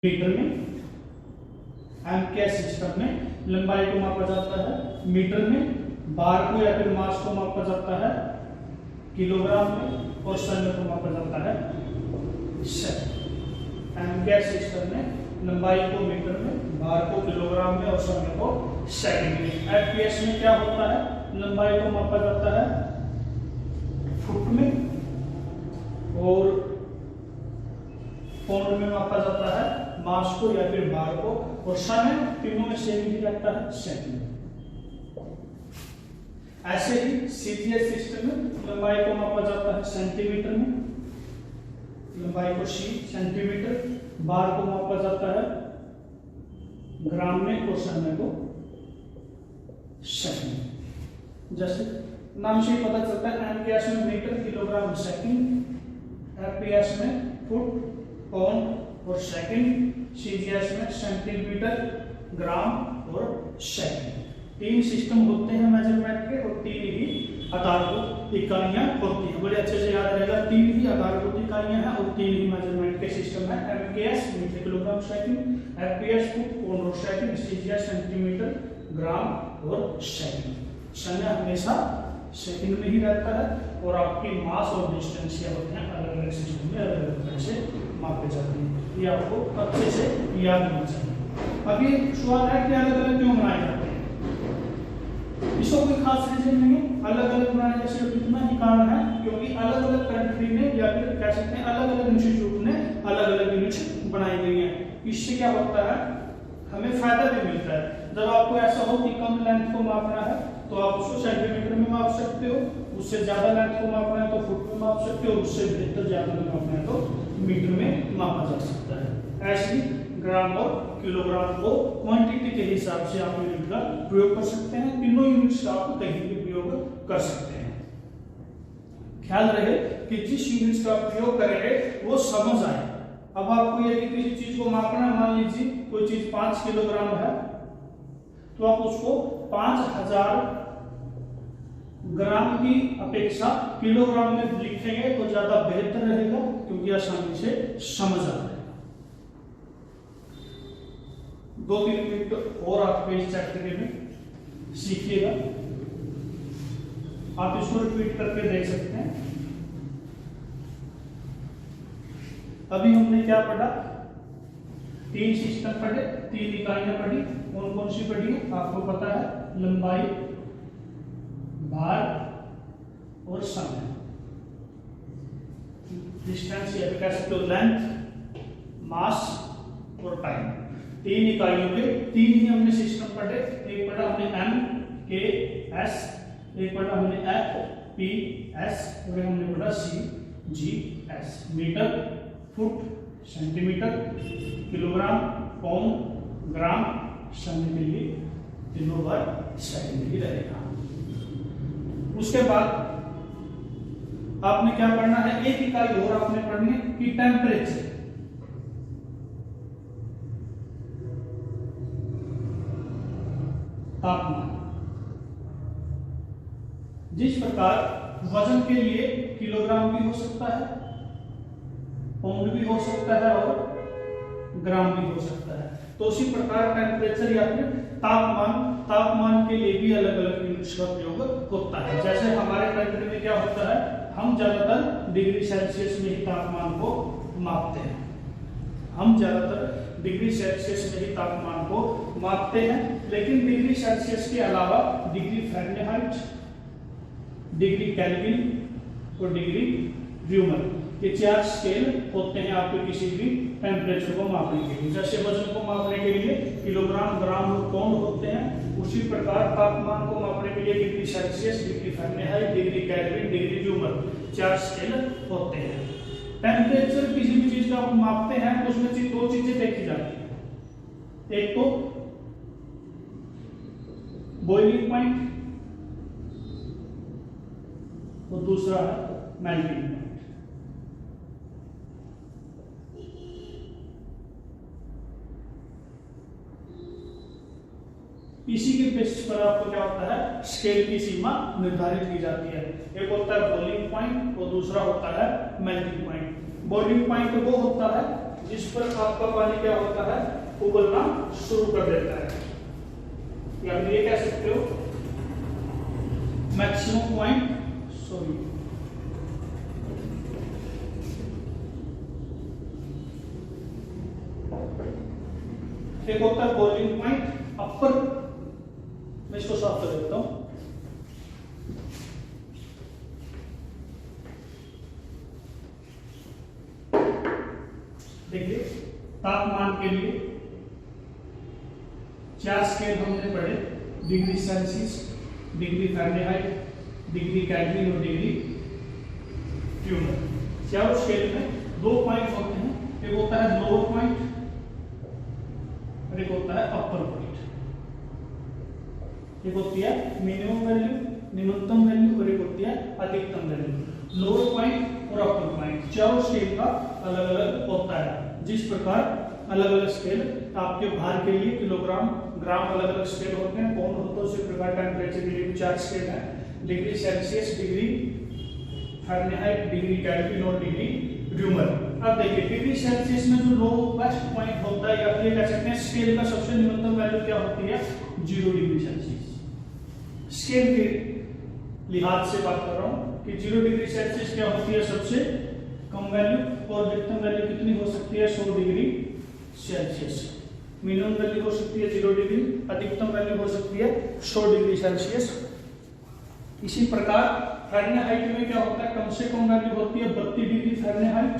Metre में, MKS system में लंबाई को मापा जाता है मीटर में, बार को या फिर मास को मापा जाता है किलोग्राम में और समय को मापा जाता है सेकंड। एमकेएस सिस्टम में लंबाई को मीटर में, बार को किलोग्राम में और समय को सेकंड में। एफपीएस में क्या होता है, लंबाई को मापा जाता है फुट में और पाउंड में मापा जाता है मास को या फिर बार को, और समय तीनों में सेम ही रहता है सेकंड। ऐसे ही सीजीएस सिस्टम में लंबाई को मापा जाता है सेंटीमीटर में, लंबाई को सी सेंटीमीटर, बार को मापा जाता है ग्राम में और समय को सेकंड। जैसे नाम से ही पता चलता है एमकेएस में मीटर किलोग्राम सेकंड, एफपीएस में फुट पाउंड और सेकंड, सीजीएस में सेंटीमीटर ग्राम और सेकंड। तीन सिस्टम होते हैं मेजरमेंट के और तीन ही आधारभूत इकाइयां होती हैं। बड़े अच्छे से याद रहेगा, तीन ही आधारभूत इकाइयां हैं और तीन ही मेजरमेंट के सिस्टम है। MKS metre kilogram second, FPS foot pound और सेकंड, सीजीएस सेंटीमीटर ग्राम और सेकंड। समय हमेशा सेकंड में ही रहता है और आपकी मास और डिस्टेंस क्या होते हैं अलग अलग सिस्टम में अलग अलग तरह से मापे जाते हैं। ये आपको अच्छे से याद होना चाहिए। अब ये सवाल है कि अलग अलग क्यों बनाए जाते हैं, इसको कोई खास रीजन नहीं है। अलग अलग बनाने का सिर्फ इतना ही कारण है क्योंकि अलग अलग कंट्री ने या फिर कह सकते हैं अलग अलग इंस्टीट्यूट ने अलग अलग यूनिट्स बनाई गई हैं। इससे क्या होता है, हमें फायदा भी मिलता है। जब आपको ऐसा हो कि कम लेंथ को मापना है तो आप उसको सेंटीमीटर में माप सकते हो, उससे ज्यादा लेंथ को मापना है तो फुट में माप सकते हो, उससे बेहतर ज्यादा में मापना है तो मीटर में मापा जा सकता है। ऐसे ही ग्राम और किलोग्राम को क्वांटिटी के हिसाब से आप यूनिट का प्रयोग कर सकते हैं। तीनों यूनिट्स का आप कहीं भी प्रयोग कर सकते हैं। ख्याल रहे कि जिस यूनिट्स का प्रयोग करेंगे वो समझ आए। अब आपको यदि किसी चीज को मापना है, मान लीजिए कोई चीज 5 किलोग्राम है तो आप उसको 5000 ग्राम की अपेक्षा किलोग्राम में लिखेंगे तो ज्यादा बेहतर रहेगा क्योंकि आसानी से समझ आ जाएगा। 2-3 मिनट और आप पेज चेक करने में सीखिएगा। आप इसको रिपीट करके देख सकते हैं। अभी हमने क्या पढ़ा, तीन सिस्टम पढ़े, तीन इकाइयां पढ़ी। कौन कौन सी पढ़ी आपको पता है, लंबाई, बार और समय। डिस्टेंस या कह सकते हो लेंथ, मास और टाइम। तीन इकाइयों के तीन ही हमने सिस्टम पढ़े। एक पढ़ा हमने एमकेएस, एक पढ़ा हमने एफपीएस और हमने पढ़ा CGS. Metre, foot, centimetre, kilogram, pound, gram, समय के लिए तीनों बार सेकंड ही रहेगा। उसके बाद आपने क्या पढ़ना है, एक इकाई और आपने पढ़नी है कि टेम्परेचर। तापमान। जिस प्रकार वजन के लिए किलोग्राम भी हो सकता है, पाउंड भी हो सकता है और ग्राम भी हो सकता है, तो उसी प्रकार टेम्परेचर या फिर तापमान के लिए भी अलग अलग यूनिट्स का प्रयोग होता है। जैसे हमारे कंट्री में क्या होता है, हम ज्यादातर डिग्री सेल्सियस में ही तापमान को मापते हैं। हम ज्यादातर डिग्री सेल्सियस में ही तापमान को मापते हैं, लेकिन डिग्री सेल्सियस के अलावा डिग्री फ़ारेनहाइट, डिग्री केल्विन और डिग्री र्यूमर, ये 4 स्केल होते हैं आपके किसी भी टेम्परेचर को मापने के लिए। जैसे वजन को मापने के लिए किलोग्राम, ग्राम और पाउंड होते हैं, उसी प्रकार तापमान को मापने के लिए degree Celsius, degree Fahrenheit, degree kelvin, degree rumour, 4 scale होते हैं। टेम्परेचर किसी भी चीज का आप मापते हैं तो उसमें 2 चीजें देखी जाती हैं। एक तो बॉइलिंग पॉइंट और दूसरा है मेल्टिंग पॉइंट। इसी के बेसिस पर आपको क्या होता है, स्केल की सीमा निर्धारित की जाती है। एक होता है बॉइलिंग पॉइंट और दूसरा होता है मेल्टिंग पॉइंट। बॉइलिंग पॉइंट वो होता है जिस पर आपका पानी क्या होता है, उबलना शुरू कर देता है, या फिर ये कह सकते हो मैक्सिमम पॉइंट, एक होता है बॉइलिंग पॉइंट अपर, मैं इसको साफ कर देता हूं। देखिए तापमान के लिए 4 स्केल हमने पढ़े, degree Celsius, degree Fahrenheit, degree kelvin और डिग्री ट्यूमर। चारों स्केल में 2 पॉइंट होते हैं, एक होता है लोअर पॉइंट और एक होता है अपर पॉइंट। एक होती है मिनिमम वैल्यू, न्यूनतम वैल्यू, और एक होती है अधिकतम वैल्यू। लोअर पॉइंट और अपर पॉइंट चारों स्केल का अलग अलग होता है। जिस प्रकार अलग अलग स्केल आपके भार के लिए किलोग्राम, ग्राम अलग अलग स्केल होते हैं, कौन होता है उसी प्रकार टेम्परेचर के लिए भी 4 स्केल है, degree Celsius, degree Fahrenheit, degree kelvin और डिग्री ट्यूमर। अब देखिए डिग्री सेल्सियस में जो लोवेस्ट पॉइंट होता है, या फिर कह सकते हैं स्केल का सबसे न्यूनतम वैल्यू क्या होती है, 0 डिग्री सेल्सियस। स्केल के लिहाज से बात कर रहा हूं कि 0 डिग्री सेल्सियस क्या होती है सबसे कम वैल्यू, और अधिकतम वैल्यू कितनी हो सकती है, 100 डिग्री सेल्सियस। मिनिमम वैल्यू हो सकती है 0 डिग्री, अधिकतम वैल्यू हो सकती है 100 डिग्री सेल्सियस। इसी प्रकार फ़ारेनहाइट में क्या होता है, कम से कम वैल्यू होती है 32 डिग्री फ़ारेनहाइट,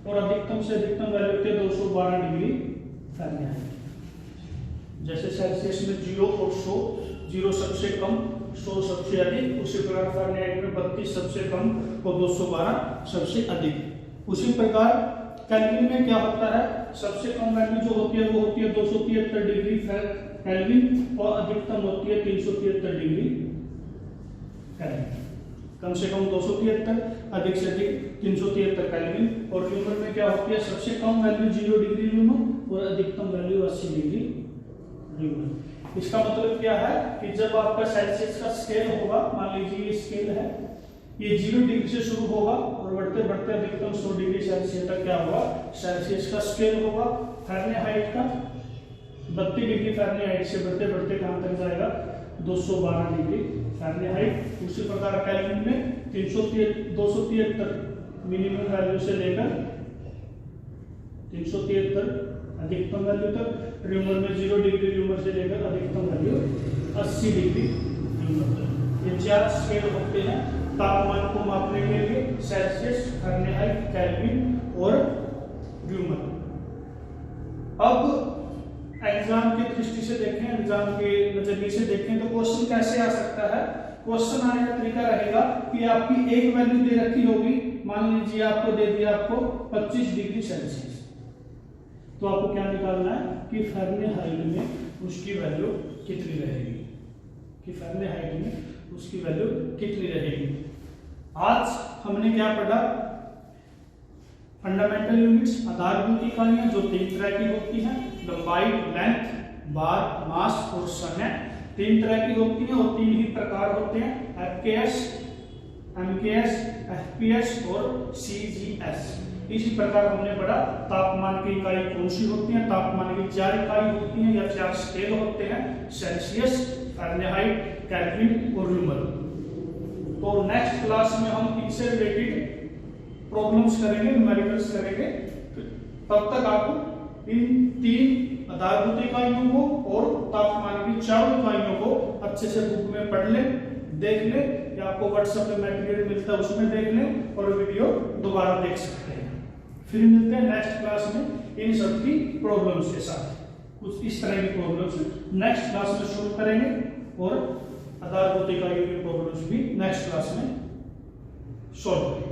और अधिकतम से अधिकतम वैल्यू होती है 212 डिग्री फ़ारेनहाइट। जैसे सेल्सियस में 0 और 100, 0 सबसे कम, 100 सबसे अधिक, उसी प्रकार फ़ारेनहाइट में 32 सबसे कम और 212 सबसे अधिक। उसी प्रकार केल्विन में क्या होता है, सबसे कम वैल्यू जो होती है वो होती है 273 डिग्री केल्विन, और अधिकतम होती है 373 डिग्री केल्विन। कम से कम 273, अधिक से अधिक 373 केल्विन। और ल्यूमर में क्या होती है, सबसे कम वैल्यू 0 डिग्री ल्यूमर और अधिकतम वैल्यू 80 डिग्री ल्यूमर। इसका मतलब क्या है कि जब आपका सेल्सियस का स्केल होगा, मान लीजिए ये स्केल है, ये 0 डिग्री से शुरू होगा और बढ़ते बढ़ते अधिकतम 100 डिग्री सेल्सियस तक क्या होगा, सेल्सियस का स्केल होगा। फ़ारेनहाइट का 32 डिग्री फ़ारेनहाइट से बढ़ते बढ़ते कहां तक जाएगा, 212 डिग्री फ़ारेनहाइट। उसी प्रकार केल्विन में 273 मिनिमम वैल्यू से लेकर 373 अधिकतम वैल्यू तक। ल्यूमर में 0 डिग्री ल्यूमर से लेकर अधिकतम वैल्यू 80 डिग्री ल्यूमर तक। ये 4 स्केल होते हैं तापमान को मापने के लिए, सेल्सियस, फ़ारेनहाइट, केल्विन और ल्यूमर। अब एग्जाम की दृष्टि से देखें, एग्जाम के नजरिए से देखें तो क्वेश्चन कैसे आ सकता है। क्वेश्चन आने का तरीका रहेगा कि आपकी एक वैल्यू दे रखी होगी, मान लीजिए आपको दे दिया आपको 25 डिग्री सेल्सियस, तो आपको क्या निकालना है कि फ़ारेनहाइट में उसकी वैल्यू कितनी रहेगी, कि फ़ारेनहाइट में उसकी वैल्यू कितनी रहेगी। आज हमने क्या पढ़ा, फंडामेंटल यूनिट्स, आधारभूत इकाइयां जो 3 तरह की होती हैं, लंबाई, लेंथ, बार, मास और समय। 3 तरह की होती हैं और 3 ही प्रकार होते हैं, एफकेएस, एमकेएस, एफपीएस और सीजीएस। इसी प्रकार हमने पढ़ा तापमान की इकाई कौन सी होती है, तापमान की 4 इकाई होती हैं या 4 स्केल होते हैं, सेल्सियस, फ़ारेनहाइट, केल्विन और ल्यूमर। तो नेक्स्ट क्लास में हम इनसे रिलेटेड प्रॉब्लम्स करेंगे, न्यूमेरिकल्स करेंगे। तब तक आप इन 3 आधारभूत इकाइयों को और तापमान की 4 इकाइयों को अच्छे से बुक में पढ़ लें, देख लें, या आपको व्हाट्सएप पे मटेरियल मिलता है उसमें देख लें और वीडियो दोबारा देख सकते हैं। फिर मिलते हैं नेक्स्ट क्लास में इन सब की प्रॉब्लम्स के साथ। कुछ इस तरह की प्रॉब्लम्स नेक्स्ट क्लास में शुरू करेंगे और आधारभूत इकाइयों की प्रॉब्लम्स भी नेक्स्ट क्लास में सॉल्व करेंगे।